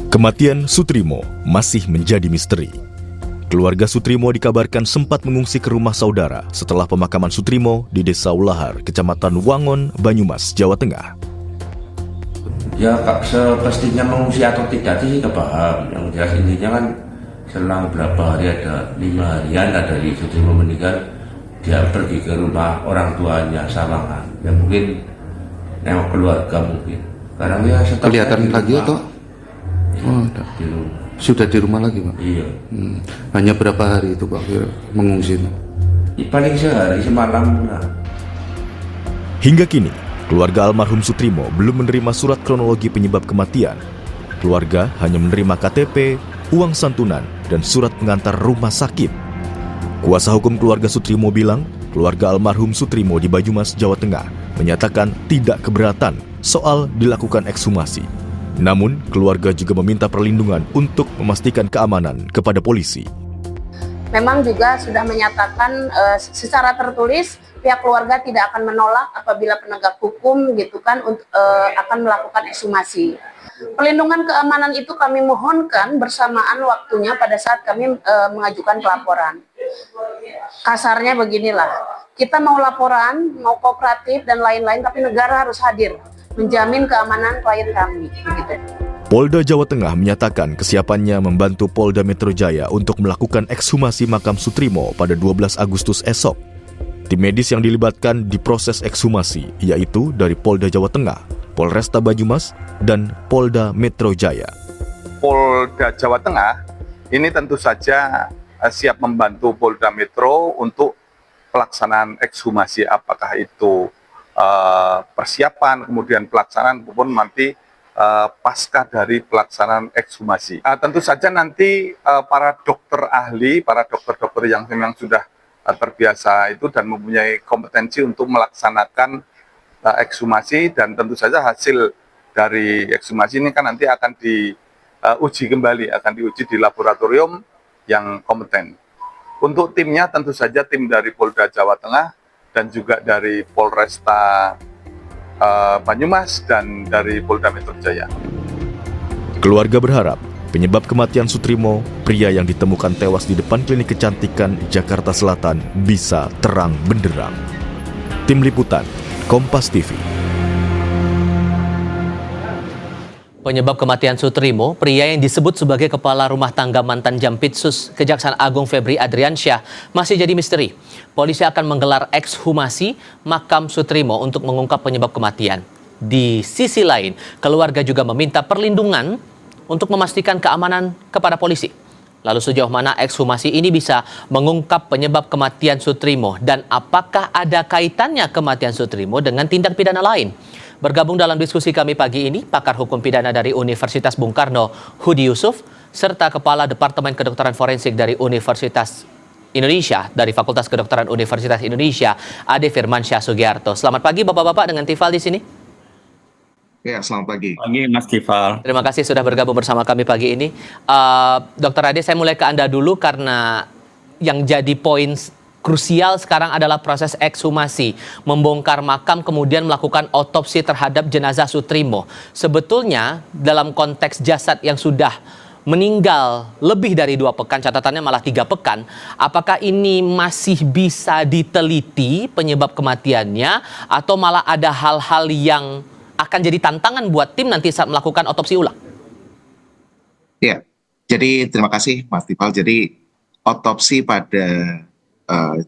Kematian Sutrimo masih menjadi misteri. Keluarga Sutrimo dikabarkan sempat mengungsi ke rumah saudara setelah pemakaman Sutrimo di Desa Ulahar, Kecamatan Wangon, Banyumas, Jawa Tengah. Ya sepastinya mengungsi atau tidak sih kita paham. Yang jelas intinya kan selang berapa hari, ada 5 harian dari Sutrimo meninggal, dia pergi ke rumah orang tuanya Sawangan. Ya mungkin nengok keluarga mungkin. Sekarang ya kelihatan lagi atau? Oh, di rumah. Sudah di rumah lagi, Pak? Iya. Hanya berapa hari itu, Pak, mengungsi? Paling sehari semalam. Nah. Hingga kini, keluarga almarhum Sutrimo belum menerima surat kronologi penyebab kematian. Keluarga hanya menerima KTP, uang santunan, dan surat pengantar rumah sakit. Kuasa hukum keluarga Sutrimo bilang, keluarga almarhum Sutrimo di Banyumas, Jawa Tengah menyatakan tidak keberatan soal dilakukan ekshumasi. Namun, keluarga juga meminta perlindungan untuk memastikan keamanan kepada polisi. Memang juga sudah menyatakan secara tertulis pihak keluarga tidak akan menolak apabila penegak hukum gitu kan akan melakukan ekshumasi. Perlindungan keamanan itu kami mohonkan bersamaan waktunya pada saat kami mengajukan pelaporan. Kasarnya beginilah, kita mau laporan, mau kooperatif dan lain-lain, tapi negara harus hadir menjamin keamanan klien kami. Begitu. Polda Jawa Tengah menyatakan kesiapannya membantu Polda Metro Jaya untuk melakukan ekshumasi makam Sutrimo pada 12 Agustus esok. Tim medis yang dilibatkan di proses ekshumasi yaitu dari Polda Jawa Tengah, Polresta Banyumas, dan Polda Metro Jaya. Polda Jawa Tengah ini tentu saja siap membantu Polda Metro untuk pelaksanaan ekshumasi, apakah itu persiapan, kemudian pelaksanaan, maupun nanti pasca dari pelaksanaan ekshumasi. Tentu saja nanti para dokter ahli, para dokter-dokter yang memang sudah terbiasa itu dan mempunyai kompetensi untuk melaksanakan ekshumasi, dan tentu saja hasil dari ekshumasi ini kan nanti akan diuji kembali, akan diuji di laboratorium yang kompeten. Untuk timnya tentu saja tim dari Polda Jawa Tengah dan juga dari Polresta Banyumas dan dari Polda Metro Jaya. Keluarga berharap penyebab kematian Sutrimo, pria yang ditemukan tewas di depan klinik kecantikan Jakarta Selatan, bisa terang benderang. Tim Liputan, Kompas TV. Penyebab kematian Sutrimo, pria yang disebut sebagai kepala rumah tangga mantan Jampitsus Kejaksaan Agung Febri Adriansyah, masih jadi misteri. Polisi akan menggelar ekshumasi makam Sutrimo untuk mengungkap penyebab kematian. Di sisi lain, keluarga juga meminta perlindungan untuk memastikan keamanan kepada polisi. Lalu sejauh mana ekshumasi ini bisa mengungkap penyebab kematian Sutrimo, dan apakah ada kaitannya kematian Sutrimo dengan tindak pidana lain? Bergabung dalam diskusi kami pagi ini, pakar hukum pidana dari Universitas Bung Karno, Hudi Yusuf, serta Kepala Departemen Kedokteran Forensik dari Universitas Indonesia, dari Fakultas Kedokteran Universitas Indonesia, Ade Firmansyah Sugiarto. Selamat pagi Bapak-Bapak, dengan Tifal di sini. Ya, selamat pagi. Pagi Mas Tifal. Terima kasih sudah bergabung bersama kami pagi ini. Dr. Ade, saya mulai ke Anda dulu karena yang jadi poin krusial sekarang adalah proses ekshumasi, membongkar makam kemudian melakukan otopsi terhadap jenazah Sutrimo. Sebetulnya dalam konteks jasad yang sudah meninggal lebih dari 2 pekan, catatannya malah 3 pekan, apakah ini masih bisa diteliti penyebab kematiannya atau malah ada hal-hal yang akan jadi tantangan buat tim nanti saat melakukan otopsi ulang? Ya, jadi terima kasih Mas Tifal. Jadi otopsi pada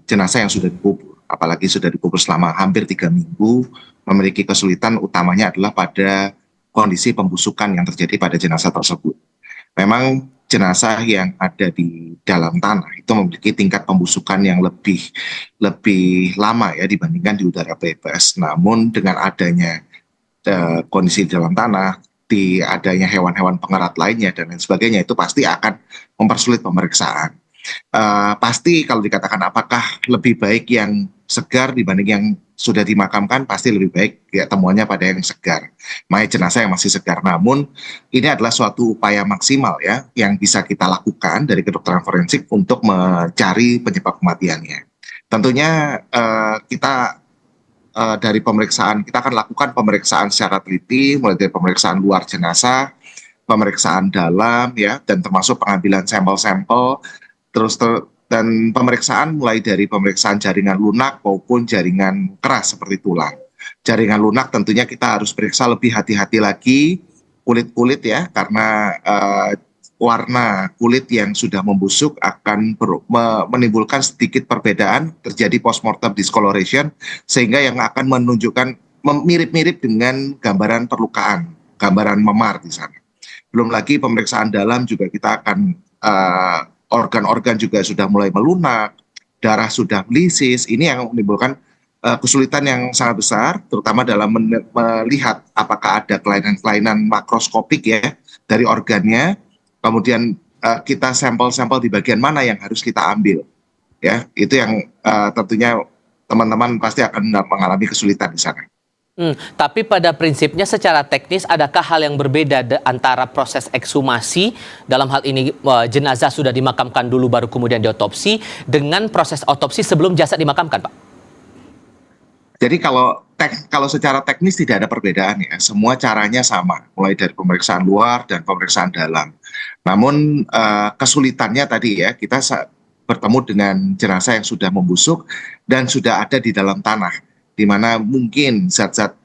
jenazah yang sudah dikubur, apalagi sudah dikubur selama hampir 3 minggu, memiliki kesulitan utamanya adalah pada kondisi pembusukan yang terjadi pada jenazah tersebut. Memang jenazah yang ada di dalam tanah itu memiliki tingkat pembusukan yang lebih lama ya dibandingkan di udara bebas. Namun dengan adanya kondisi di dalam tanah, di adanya hewan-hewan pengerat lainnya dan lain sebagainya, itu pasti akan mempersulit pemeriksaan. Pasti kalau dikatakan apakah lebih baik yang segar dibanding yang sudah dimakamkan, pasti lebih baik ya temuannya pada yang segar, jenazah yang masih segar. Namun ini adalah suatu upaya maksimal ya yang bisa kita lakukan dari kedokteran forensik untuk mencari penyebab kematiannya. Tentunya kita dari pemeriksaan, kita akan lakukan pemeriksaan secara teliti, mulai dari pemeriksaan luar jenazah, pemeriksaan dalam ya, dan termasuk pengambilan sampel-sampel, dan pemeriksaan mulai dari pemeriksaan jaringan lunak maupun jaringan keras seperti tulang. Jaringan lunak tentunya kita harus periksa lebih hati-hati lagi kulit-kulit ya, karena warna kulit yang sudah membusuk akan menimbulkan sedikit perbedaan, terjadi postmortem discoloration, sehingga yang akan menunjukkan mirip-mirip dengan gambaran perlukaan, gambaran memar di sana. Belum lagi pemeriksaan dalam juga kita akan organ-organ juga sudah mulai melunak, darah sudah melisis. Ini yang menimbulkan kesulitan yang sangat besar, terutama dalam melihat apakah ada kelainan-kelainan makroskopik ya dari organnya. Kemudian kita sampel-sampel di bagian mana yang harus kita ambil, ya itu yang tentunya teman-teman pasti akan mengalami kesulitan di sana. Tapi pada prinsipnya secara teknis adakah hal yang berbeda antara proses ekshumasi, dalam hal ini jenazah sudah dimakamkan dulu baru kemudian diotopsi, dengan proses otopsi sebelum jasad dimakamkan, Pak? Jadi kalau secara teknis tidak ada perbedaan ya, semua caranya sama, mulai dari pemeriksaan luar dan pemeriksaan dalam. Namun kesulitannya tadi ya, kita bertemu dengan jenazah yang sudah membusuk dan sudah ada di dalam tanah, di mana mungkin zat-zat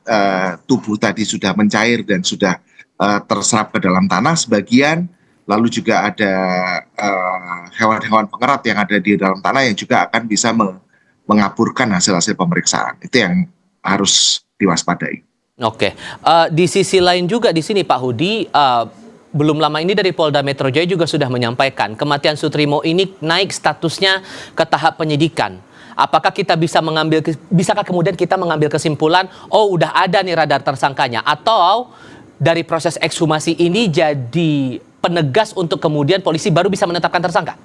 tubuh tadi sudah mencair dan sudah terserap ke dalam tanah sebagian, lalu juga ada hewan-hewan pengerat yang ada di dalam tanah yang juga akan bisa mengaburkan hasil-hasil pemeriksaan. Itu yang harus diwaspadai. Oke, di sisi lain juga di sini Pak Hudi, belum lama ini dari Polda Metro Jaya juga sudah menyampaikan kematian Soetrimo ini naik statusnya ke tahap penyidikan. Apakah kita bisakah kemudian kita mengambil kesimpulan, oh udah ada nih radar tersangkanya, atau dari proses ekshumasi ini jadi penegas untuk kemudian polisi baru bisa menetapkan tersangka?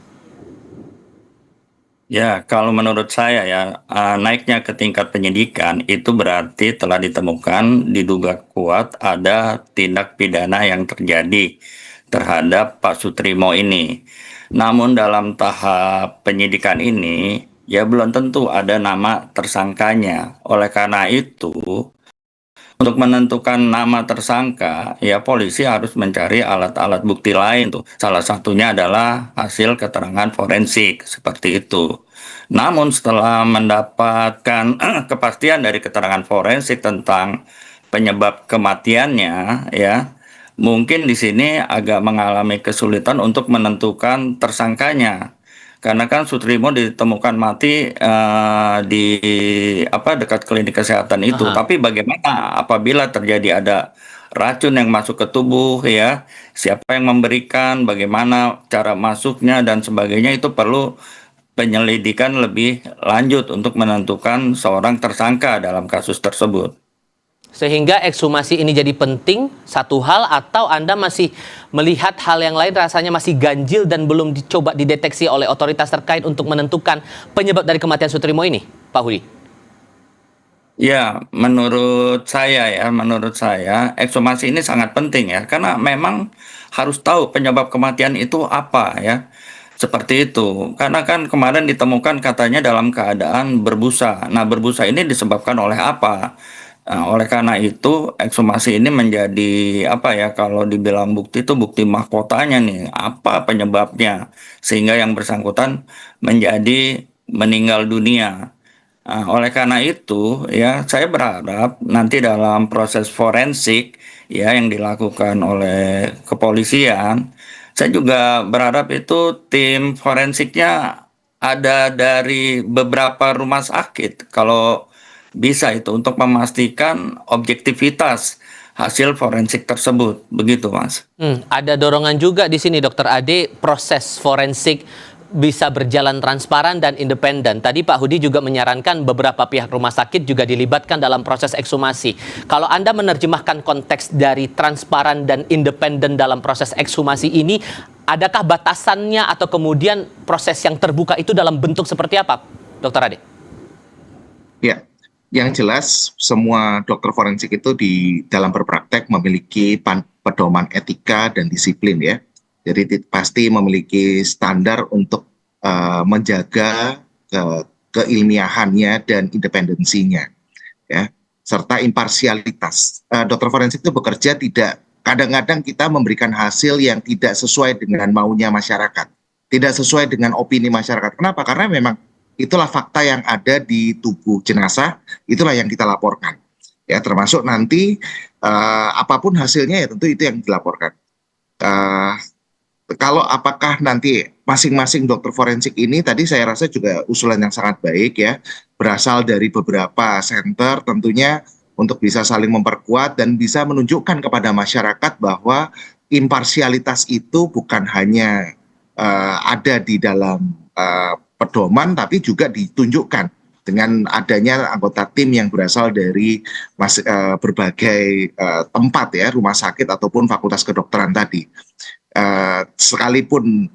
Ya, kalau menurut saya ya, naiknya ke tingkat penyidikan itu berarti telah ditemukan diduga kuat ada tindak pidana yang terjadi terhadap Pak Soetrimo ini. Namun dalam tahap penyidikan ini, ya belum tentu ada nama tersangkanya. Oleh karena itu, untuk menentukan nama tersangka, ya polisi harus mencari alat-alat bukti lain tuh. Salah satunya adalah hasil keterangan forensik, seperti itu. Namun setelah mendapatkan kepastian dari keterangan forensik tentang penyebab kematiannya, ya mungkin di sini agak mengalami kesulitan untuk menentukan tersangkanya. Karena kan Soetrimo ditemukan mati di dekat klinik kesehatan itu. Tapi bagaimana apabila terjadi ada racun yang masuk ke tubuh ya, siapa yang memberikan, bagaimana cara masuknya dan sebagainya, itu perlu penyelidikan lebih lanjut untuk menentukan seorang tersangka dalam kasus tersebut. Sehingga ekshumasi ini jadi penting, satu hal, atau Anda masih melihat hal yang lain rasanya masih ganjil dan belum dicoba dideteksi oleh otoritas terkait untuk menentukan penyebab dari kematian Soetrimo ini, Pak Hudi? Ya, menurut saya ekshumasi ini sangat penting ya, karena memang harus tahu penyebab kematian itu apa ya. Seperti itu, karena kan kemarin ditemukan katanya dalam keadaan berbusa. Nah, berbusa ini disebabkan oleh apa? Nah, oleh karena itu ekshumasi ini menjadi kalau dibilang bukti itu bukti mahkotanya nih, apa penyebabnya sehingga yang bersangkutan menjadi meninggal dunia. Nah, oleh karena itu ya saya berharap nanti dalam proses forensik ya yang dilakukan oleh kepolisian, saya juga berharap itu tim forensiknya ada dari beberapa rumah sakit kalau bisa itu untuk memastikan objektivitas hasil forensik tersebut, begitu Mas. Ada dorongan juga di sini Dokter Ade, proses forensik bisa berjalan transparan dan independen. Tadi Pak Hudi juga menyarankan beberapa pihak rumah sakit juga dilibatkan dalam proses ekshumasi. Kalau Anda menerjemahkan konteks dari transparan dan independen dalam proses ekshumasi ini, adakah batasannya atau kemudian proses yang terbuka itu dalam bentuk seperti apa, Dokter Ade? Ya. Yang jelas semua dokter forensik itu di dalam berpraktek memiliki pedoman etika dan disiplin ya. Jadi pasti memiliki standar untuk menjaga keilmiahannya dan independensinya ya, serta imparsialitas. Dokter forensik itu bekerja tidak kadang-kadang kita memberikan hasil yang tidak sesuai dengan maunya masyarakat, tidak sesuai dengan opini masyarakat. Kenapa? Karena memang itulah fakta yang ada di tubuh jenazah, itulah yang kita laporkan. Ya, termasuk nanti apapun hasilnya ya tentu itu yang dilaporkan. Kalau apakah nanti masing-masing dokter forensik ini tadi saya rasa juga usulan yang sangat baik ya, berasal dari beberapa center tentunya untuk bisa saling memperkuat dan bisa menunjukkan kepada masyarakat bahwa imparsialitas itu bukan hanya ada di dalam pedoman tapi juga ditunjukkan dengan adanya anggota tim yang berasal dari berbagai tempat ya, rumah sakit ataupun fakultas kedokteran tadi. Sekalipun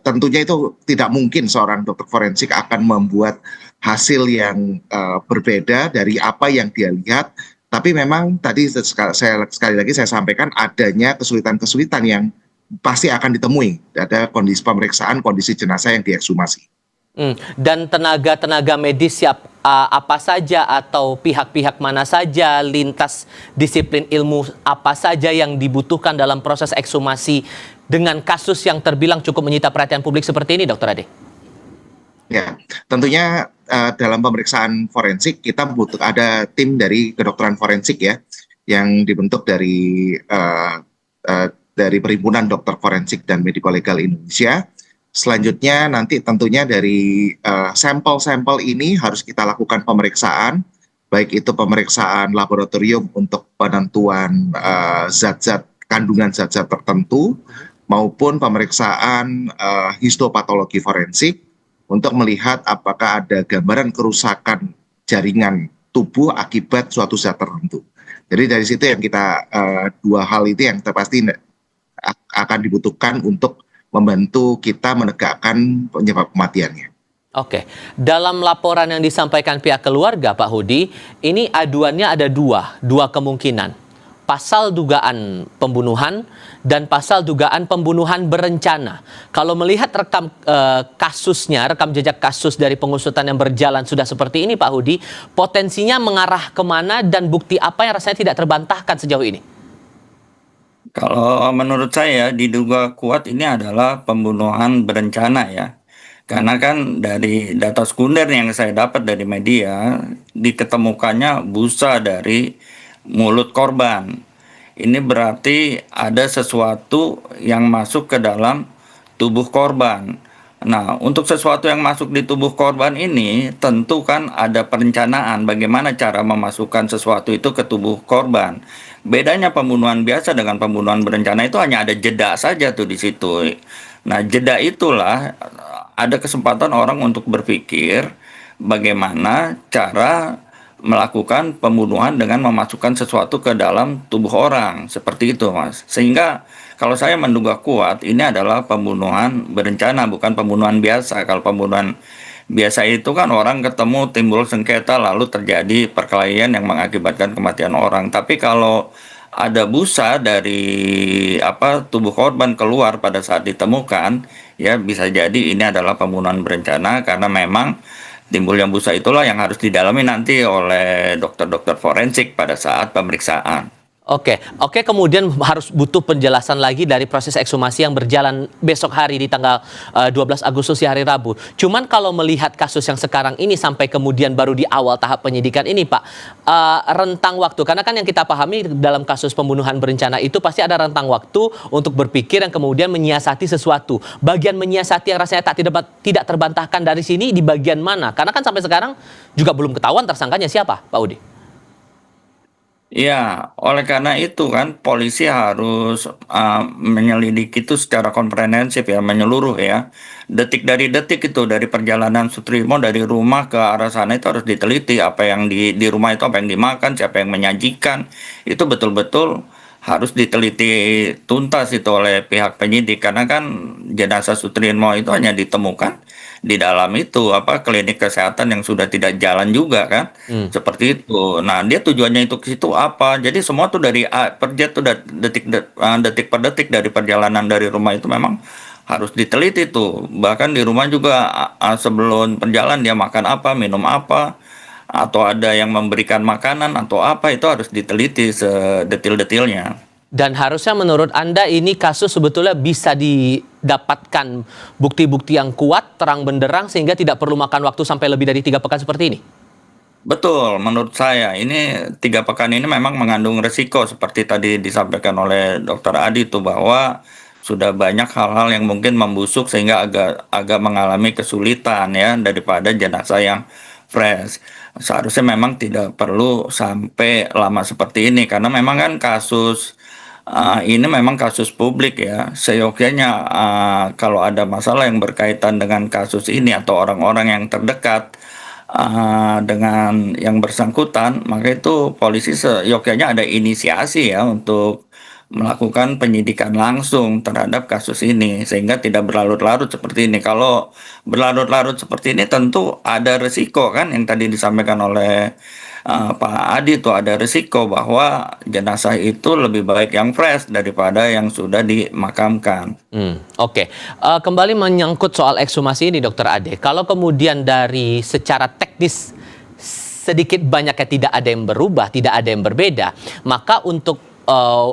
tentunya itu tidak mungkin seorang dokter forensik akan membuat hasil yang berbeda dari apa yang dia lihat, tapi memang tadi sekali lagi saya sampaikan adanya kesulitan-kesulitan yang pasti akan ditemui. Ada kondisi pemeriksaan, kondisi jenazah yang diekshumasi. Dan tenaga-tenaga medis apa saja atau pihak-pihak mana saja, lintas disiplin ilmu apa saja yang dibutuhkan dalam proses ekshumasi dengan kasus yang terbilang cukup menyita perhatian publik seperti ini, Dr. Ade? Ya, tentunya dalam pemeriksaan forensik kita butuh ada tim dari kedokteran forensik ya, yang dibentuk dari Perhimpunan Dokter Forensik dan Mediko Legal Indonesia. Selanjutnya nanti tentunya dari sampel-sampel ini harus kita lakukan pemeriksaan, baik itu pemeriksaan laboratorium untuk penentuan kandungan zat-zat tertentu, maupun pemeriksaan histopatologi forensik untuk melihat apakah ada gambaran kerusakan jaringan tubuh akibat suatu zat tertentu. Jadi dari situ yang kita dua hal itu yang pasti akan dibutuhkan untuk membantu kita menegakkan penyebab kematiannya. Oke, dalam laporan yang disampaikan pihak keluarga, Pak Hudi, ini aduannya ada dua kemungkinan. Pasal dugaan pembunuhan dan pasal dugaan pembunuhan berencana. Kalau melihat rekam jejak kasus dari pengusutan yang berjalan sudah seperti ini, Pak Hudi, potensinya mengarah kemana dan bukti apa yang rasanya tidak terbantahkan sejauh ini? Kalau menurut saya diduga kuat ini adalah pembunuhan berencana ya. Karena kan dari data sekunder yang saya dapat dari media, diketemukannya busa dari mulut korban. Ini berarti ada sesuatu yang masuk ke dalam tubuh korban. Nah, untuk sesuatu yang masuk di tubuh korban ini tentu kan ada perencanaan bagaimana cara memasukkan sesuatu itu ke tubuh korban. Bedanya pembunuhan biasa dengan pembunuhan berencana itu hanya ada jeda saja tuh di situ. Nah, jeda itulah ada kesempatan orang untuk berpikir bagaimana cara melakukan pembunuhan dengan memasukkan sesuatu ke dalam tubuh orang. Seperti itu, Mas. Sehingga kalau saya menduga kuat ini adalah pembunuhan berencana, bukan pembunuhan biasa. Kalau pembunuhan biasa itu kan orang ketemu, timbul sengketa, lalu terjadi perkelahian yang mengakibatkan kematian orang. Tapi kalau ada busa dari tubuh korban keluar pada saat ditemukan, ya bisa jadi ini adalah pembunuhan berencana karena memang timbulnya busa itulah yang harus didalami nanti oleh dokter-dokter forensik pada saat pemeriksaan. Oke, kemudian harus butuh penjelasan lagi dari proses ekshumasi yang berjalan besok hari di tanggal 12 Agustus di hari Rabu. Cuman kalau melihat kasus yang sekarang ini sampai kemudian baru di awal tahap penyidikan ini, Pak, rentang waktu, karena kan yang kita pahami dalam kasus pembunuhan berencana itu pasti ada rentang waktu untuk berpikir yang kemudian menyiasati sesuatu. Bagian menyiasati yang rasanya tidak terbantahkan dari sini di bagian mana? Karena kan sampai sekarang juga belum ketahuan tersangkanya siapa, Pak Udi. Ya, oleh karena itu kan polisi harus menyelidiki itu secara komprehensif ya, menyeluruh ya. Detik dari detik itu dari perjalanan Sutrimo dari rumah ke arah sana itu harus diteliti apa yang di rumah itu, apa yang dimakan, siapa yang menyajikan. Itu betul-betul harus diteliti tuntas itu oleh pihak penyidik karena kan jenazah Sutrimo itu hanya ditemukan di dalam itu klinik kesehatan yang sudah tidak jalan juga kan, seperti itu. Nah, dia tujuannya itu ke situ apa? Jadi semua tuh dari A per Z tuh detik per detik dari perjalanan dari rumah itu memang harus diteliti tuh. Bahkan di rumah juga sebelum perjalanan dia makan apa, minum apa, atau ada yang memberikan makanan atau apa itu harus diteliti sedetil-detilnya. Dan harusnya menurut Anda ini kasus sebetulnya bisa didapatkan bukti-bukti yang kuat, terang benderang, sehingga tidak perlu makan waktu sampai lebih dari 3 pekan seperti ini? Betul, menurut saya ini 3 pekan ini memang mengandung resiko seperti tadi disampaikan oleh Dr. Adi itu, bahwa sudah banyak hal-hal yang mungkin membusuk sehingga agak mengalami kesulitan ya daripada jenazah yang fresh. Seharusnya memang tidak perlu sampai lama seperti ini, karena memang kan kasus ini memang kasus publik ya. Seyogyanya kalau ada masalah yang berkaitan dengan kasus ini atau orang-orang yang terdekat dengan yang bersangkutan, maka itu polisi seyogyanya ada inisiasi ya untuk melakukan penyidikan langsung terhadap kasus ini, sehingga tidak berlarut-larut seperti ini. Kalau berlarut-larut seperti ini tentu ada resiko kan, yang tadi disampaikan oleh Pak Adi, itu ada resiko bahwa jenazah itu lebih baik yang fresh daripada yang sudah dimakamkan. Oke. Kembali menyangkut soal ekshumasi ini, Dokter Ade. Kalau kemudian dari secara teknis sedikit banyaknya tidak ada yang berubah, tidak ada yang berbeda, maka untuk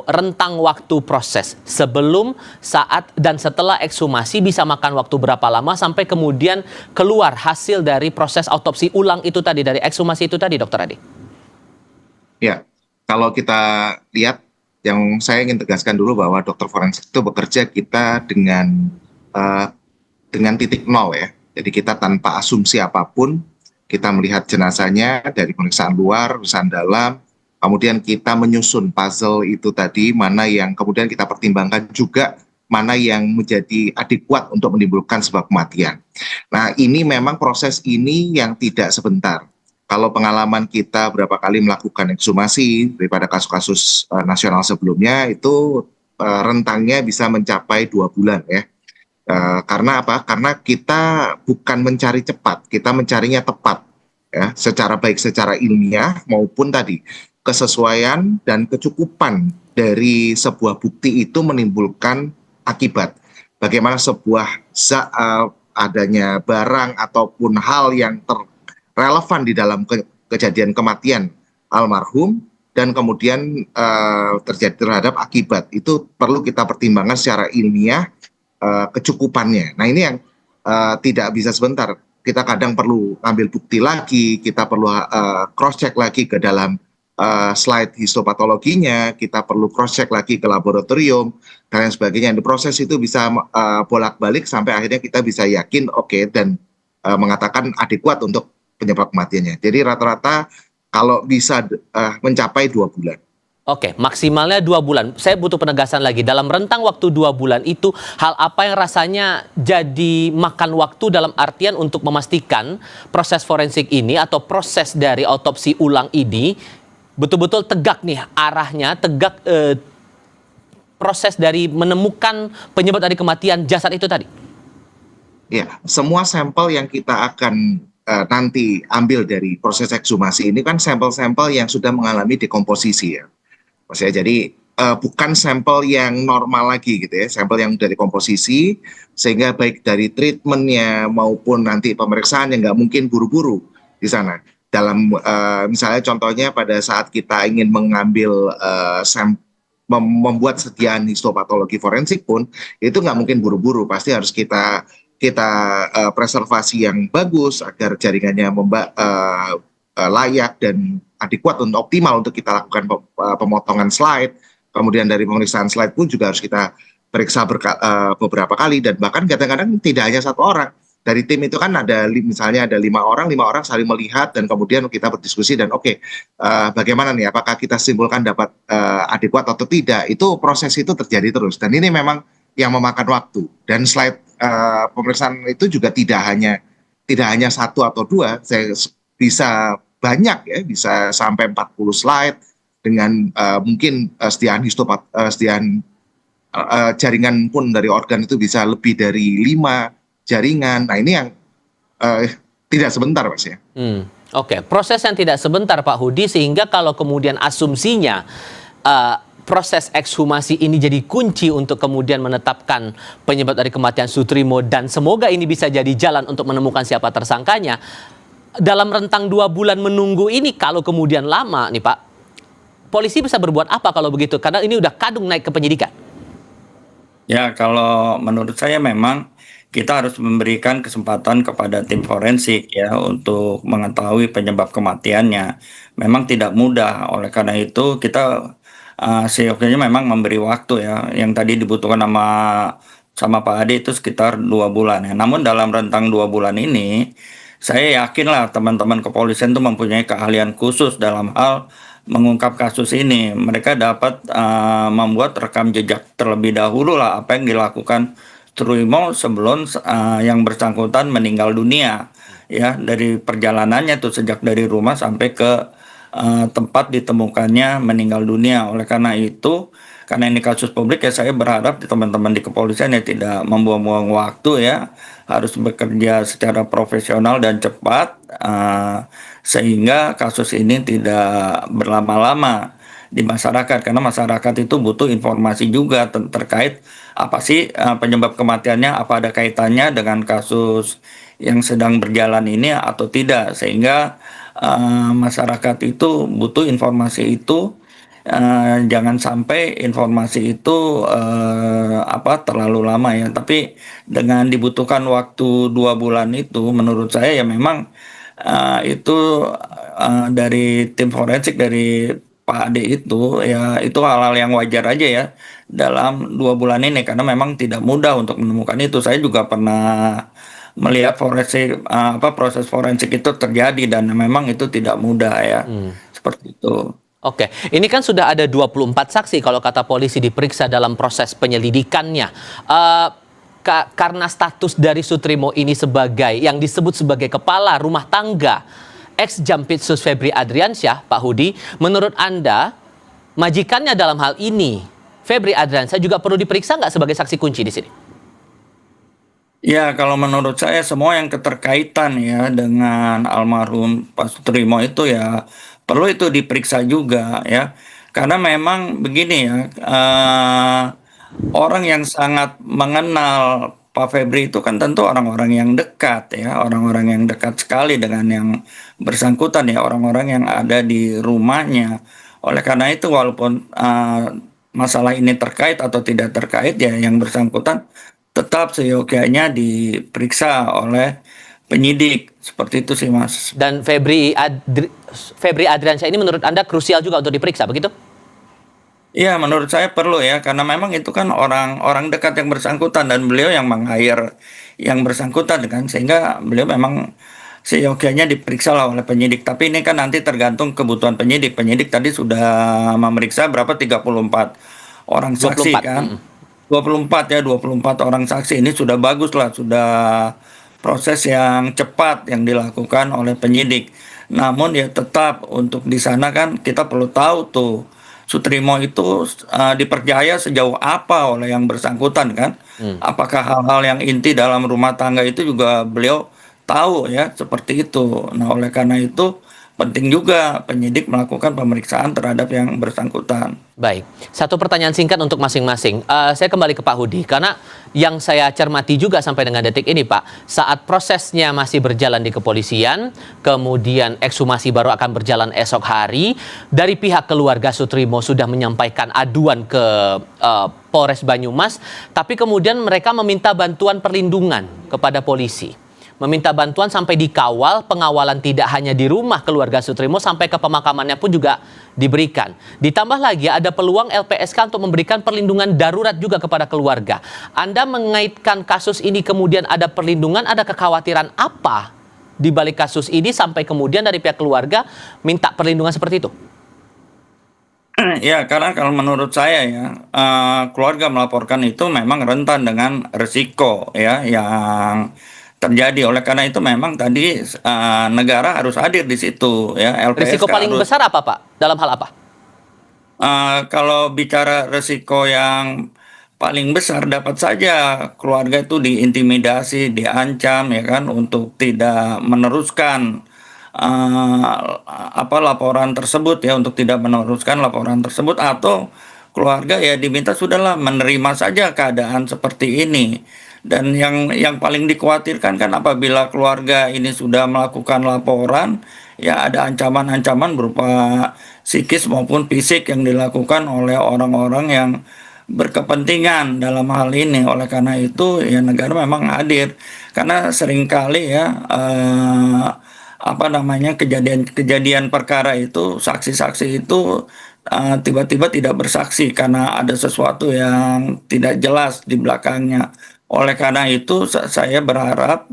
rentang waktu proses sebelum, saat, dan setelah ekshumasi bisa makan waktu berapa lama sampai kemudian keluar hasil dari proses autopsi ulang itu tadi, dari ekshumasi itu tadi, Dokter Adi? Ya, kalau kita lihat, yang saya ingin tegaskan dulu bahwa dokter forensik itu bekerja kita dengan titik nol ya. Jadi kita tanpa asumsi apapun, kita melihat jenazahnya dari pemeriksaan luar, pemeriksaan dalam, kemudian kita menyusun puzzle itu tadi, mana yang kemudian kita pertimbangkan juga, mana yang menjadi adekuat untuk menimbulkan sebuah kematian. Nah, ini memang proses ini yang tidak sebentar. Kalau pengalaman kita berapa kali melakukan ekshumasi daripada kasus-kasus nasional sebelumnya, itu rentangnya bisa mencapai 2 bulan ya. Karena apa? Karena kita bukan mencari cepat, kita mencarinya tepat ya, secara baik secara ilmiah maupun tadi kesesuaian dan kecukupan dari sebuah bukti itu menimbulkan akibat. Bagaimana sebuah adanya barang ataupun hal yang relevan di dalam kejadian kematian almarhum dan kemudian terjadi terhadap akibat, itu perlu kita pertimbangkan secara ilmiah kecukupannya. Nah, ini yang tidak bisa sebentar. Kita kadang perlu ambil bukti lagi, kita perlu cross check lagi ke dalam slide histopatologinya, kita perlu cross check lagi ke laboratorium dan lain sebagainya. Di proses itu bisa bolak-balik sampai akhirnya kita bisa yakin dan mengatakan adekuat untuk penyebab kematiannya. Jadi rata-rata kalau bisa mencapai 2 bulan. Oke, maksimalnya 2 bulan. Saya butuh penegasan lagi. Dalam rentang waktu 2 bulan itu, hal apa yang rasanya jadi makan waktu dalam artian untuk memastikan proses forensik ini atau proses dari autopsi ulang ini betul-betul tegak nih arahnya, tegak proses dari menemukan penyebab dari kematian jasad itu tadi? Ya, semua sampel yang kita akan nanti ambil dari proses ekshumasi ini kan sampel-sampel yang sudah mengalami dekomposisi ya. Maksudnya jadi bukan sampel yang normal lagi gitu ya, sampel yang dari komposisi, sehingga baik dari treatmentnya maupun nanti pemeriksaan yang nggak mungkin buru-buru di sana. Dalam misalnya contohnya pada saat kita ingin mengambil membuat sediaan histopatologi forensik pun itu nggak mungkin buru-buru, pasti harus kita preservasi yang bagus agar jaringannya layak dan adekuat untuk optimal untuk kita lakukan pemotongan slide. Kemudian dari pemeriksaan slide pun juga harus kita periksa beberapa kali, dan bahkan kadang-kadang tidak hanya 1 orang. Dari tim itu kan ada misalnya ada 5 orang saling melihat dan kemudian kita berdiskusi dan bagaimana nih, apakah kita simpulkan dapat adekuat atau tidak. Itu proses itu terjadi terus, dan ini memang yang memakan waktu. Dan slide pemeriksaan itu juga tidak hanya 1 atau 2, saya bisa banyak ya, bisa sampai 40 slide dengan mungkin sediaan jaringan pun dari organ itu bisa lebih dari 5 jaringan. Nah, ini yang tidak sebentar, Mas ya. Oke, proses yang tidak sebentar, Pak Hudi, sehingga kalau kemudian asumsinya proses ekshumasi ini jadi kunci untuk kemudian menetapkan penyebab dari kematian Soetrimo, dan semoga ini bisa jadi jalan untuk menemukan siapa tersangkanya. Dalam rentang 2 bulan menunggu ini, kalau kemudian lama nih Pak, polisi bisa berbuat apa kalau begitu? Karena ini udah kadung naik ke penyidikan. Ya, kalau menurut saya memang kita harus memberikan kesempatan kepada tim forensik ya untuk mengetahui penyebab kematiannya. Memang tidak mudah, oleh karena itu kita seyogyanya memang memberi waktu ya. Yang tadi dibutuhkan sama Pak Ade itu sekitar 2 bulan ya. Namun dalam rentang 2 bulan ini, saya yakinlah teman-teman kepolisian itu mempunyai keahlian khusus dalam hal mengungkap kasus ini. Mereka dapat membuat rekam jejak terlebih dahulu lah apa yang dilakukan Sutrimo sebelum yang bersangkutan meninggal dunia ya, dari perjalanannya tuh sejak dari rumah sampai ke tempat ditemukannya meninggal dunia. Oleh karena itu, karena ini kasus publik ya, saya berharap teman-teman di kepolisian ya tidak membuang-buang waktu ya, harus bekerja secara profesional dan cepat sehingga kasus ini tidak berlama-lama di masyarakat, karena masyarakat itu butuh informasi juga terkait apa sih penyebab kematiannya, apa ada kaitannya dengan kasus yang sedang berjalan ini atau tidak, sehingga masyarakat itu butuh informasi itu. Jangan sampai informasi itu terlalu lama ya. Tapi dengan dibutuhkan waktu 2 bulan itu, menurut saya ya memang itu dari tim forensik dari Pak Ade itu ya, itu hal-hal yang wajar aja ya dalam 2 bulan ini, karena memang tidak mudah untuk menemukan itu. Saya juga pernah melihat proses forensik itu terjadi dan memang itu tidak mudah ya. Seperti itu. Oke, ini kan sudah ada 24 saksi kalau kata polisi diperiksa dalam proses penyelidikannya. Karena status dari Sutrimo ini sebagai yang disebut sebagai kepala rumah tangga ex Jampitsus Febri Adriansyah, Pak Hudi, menurut Anda majikannya dalam hal ini Febri Adriansyah juga perlu diperiksa nggak sebagai saksi kunci di sini? Ya, kalau menurut saya semua yang keterkaitan ya dengan almarhum Pak Sutrimo itu ya perlu itu diperiksa juga ya. Karena memang begini ya, orang yang sangat mengenal Pak Febri itu kan tentu orang-orang yang dekat ya, orang-orang yang dekat sekali dengan yang bersangkutan ya, orang-orang yang ada di rumahnya. Oleh karena itu walaupun masalah ini terkait atau tidak terkait ya, yang bersangkutan tetap seyogyanya diperiksa oleh penyidik. Seperti itu sih Mas. Dan Febri Adriansyah ini menurut Anda krusial juga untuk diperiksa, begitu? Iya, menurut saya perlu ya, karena memang itu kan orang dekat yang bersangkutan dan beliau yang meng-hire yang bersangkutan kan, sehingga beliau memang seyogyanya diperiksa lah oleh penyidik. Tapi ini kan nanti tergantung kebutuhan penyidik. Penyidik tadi sudah memeriksa berapa 34 orang saksi 24. kan. 24 orang saksi ini sudah bagus lah, sudah proses yang cepat yang dilakukan oleh penyidik. Namun ya tetap untuk di sana kan kita perlu tahu tuh Sutrimo itu dipercaya sejauh apa oleh yang bersangkutan kan? Apakah hal-hal yang inti dalam rumah tangga itu juga beliau tahu ya, seperti itu. Nah, oleh karena itu penting juga penyidik melakukan pemeriksaan terhadap yang bersangkutan. Baik, satu pertanyaan singkat untuk masing-masing. Saya kembali ke Pak Hudi, karena yang saya cermati juga sampai dengan detik ini Pak, saat prosesnya masih berjalan di kepolisian, kemudian ekshumasi baru akan berjalan esok hari, dari pihak keluarga Sutrimo sudah menyampaikan aduan ke Polres Banyumas, tapi kemudian mereka meminta bantuan perlindungan kepada polisi. Meminta bantuan sampai dikawal, pengawalan tidak hanya di rumah keluarga Sutrimo, sampai ke pemakamannya pun juga diberikan. Ditambah lagi ada peluang LPSK untuk memberikan perlindungan darurat juga kepada keluarga. Anda mengaitkan kasus ini kemudian ada perlindungan, ada kekhawatiran apa di balik kasus ini sampai kemudian dari pihak keluarga minta perlindungan seperti itu? Ya, karena kalau menurut saya ya, keluarga melaporkan itu memang rentan dengan resiko ya yang terjadi. Oleh karena itu memang tadi negara harus hadir di situ ya. LPSK Risiko paling besar apa Pak? Dalam hal apa? Kalau bicara risiko yang paling besar, dapat saja keluarga itu diintimidasi, diancam ya kan, untuk tidak meneruskan laporan tersebut ya, untuk tidak meneruskan laporan tersebut, atau keluarga ya diminta sudahlah menerima saja keadaan seperti ini. Dan yang paling dikhawatirkan kan apabila keluarga ini sudah melakukan laporan, ya ada ancaman-ancaman berupa psikis maupun fisik yang dilakukan oleh orang-orang yang berkepentingan dalam hal ini. Oleh karena itu ya negara memang hadir, karena seringkali ya kejadian perkara itu saksi-saksi itu tiba-tiba tidak bersaksi karena ada sesuatu yang tidak jelas di belakangnya. Oleh karena itu saya berharap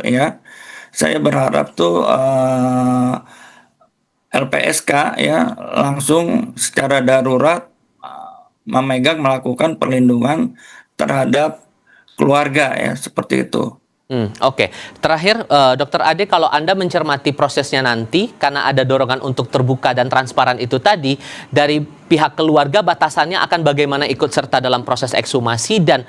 tuh LPSK ya langsung secara darurat melakukan perlindungan terhadap keluarga ya, seperti itu. Oke. Terakhir, Dokter Ade, kalau Anda mencermati prosesnya nanti, karena ada dorongan untuk terbuka dan transparan itu tadi, dari pihak keluarga batasannya akan bagaimana ikut serta dalam proses ekshumasi, dan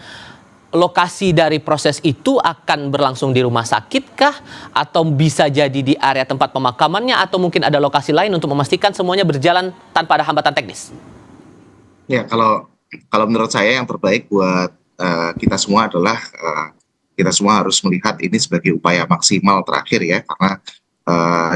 lokasi dari proses itu akan berlangsung di rumah sakit kah? Atau bisa jadi di area tempat pemakamannya, atau mungkin ada lokasi lain untuk memastikan semuanya berjalan tanpa ada hambatan teknis? Ya, kalau menurut saya yang terbaik buat kita semua adalah kita semua harus melihat ini sebagai upaya maksimal terakhir ya, karena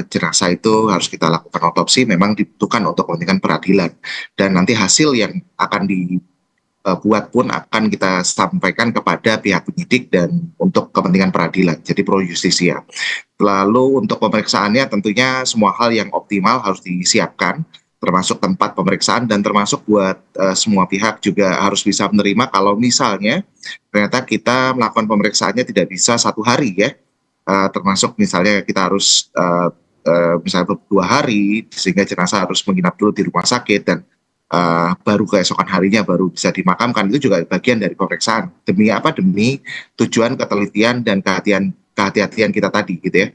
jenazah itu harus kita lakukan otopsi, memang dibutuhkan untuk kepentingan peradilan, dan nanti hasil yang akan dibuat pun akan kita sampaikan kepada pihak penyidik dan untuk kepentingan peradilan, jadi pro justisia. Lalu untuk pemeriksaannya tentunya semua hal yang optimal harus disiapkan, termasuk tempat pemeriksaan, dan termasuk buat semua pihak juga harus bisa menerima kalau misalnya ternyata kita melakukan pemeriksaannya tidak bisa 1 hari ya, termasuk misalnya kita harus misalnya 2 hari sehingga jenazah harus menginap dulu di rumah sakit dan baru keesokan harinya baru bisa dimakamkan, itu juga bagian dari pemeriksaan. Demi apa? Demi tujuan ketelitian dan kehati-hatian kita tadi gitu ya.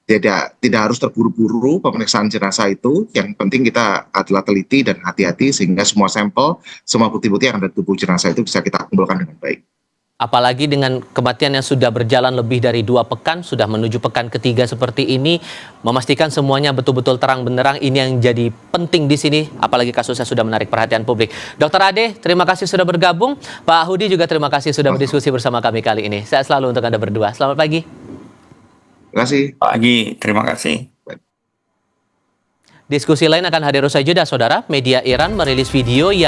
Tidak harus terburu-buru pemeriksaan jenazah itu, yang penting kita adalah teliti dan hati-hati sehingga semua sampel, semua bukti-bukti yang ada di tubuh jenazah itu bisa kita kumpulkan dengan baik. Apalagi dengan kematian yang sudah berjalan lebih dari 2 pekan, sudah menuju pekan ketiga seperti ini, memastikan semuanya betul-betul terang benderang, ini yang jadi penting di sini, apalagi kasusnya sudah menarik perhatian publik. Dr. Ade, terima kasih sudah bergabung. Pak Hudi juga terima kasih sudah berdiskusi bersama kami kali ini. Sehat selalu untuk Anda berdua. Selamat pagi. Terima kasih. Pagi, terima kasih. Diskusi lain akan hadir usai jeda, saudara. Media Iran merilis video yang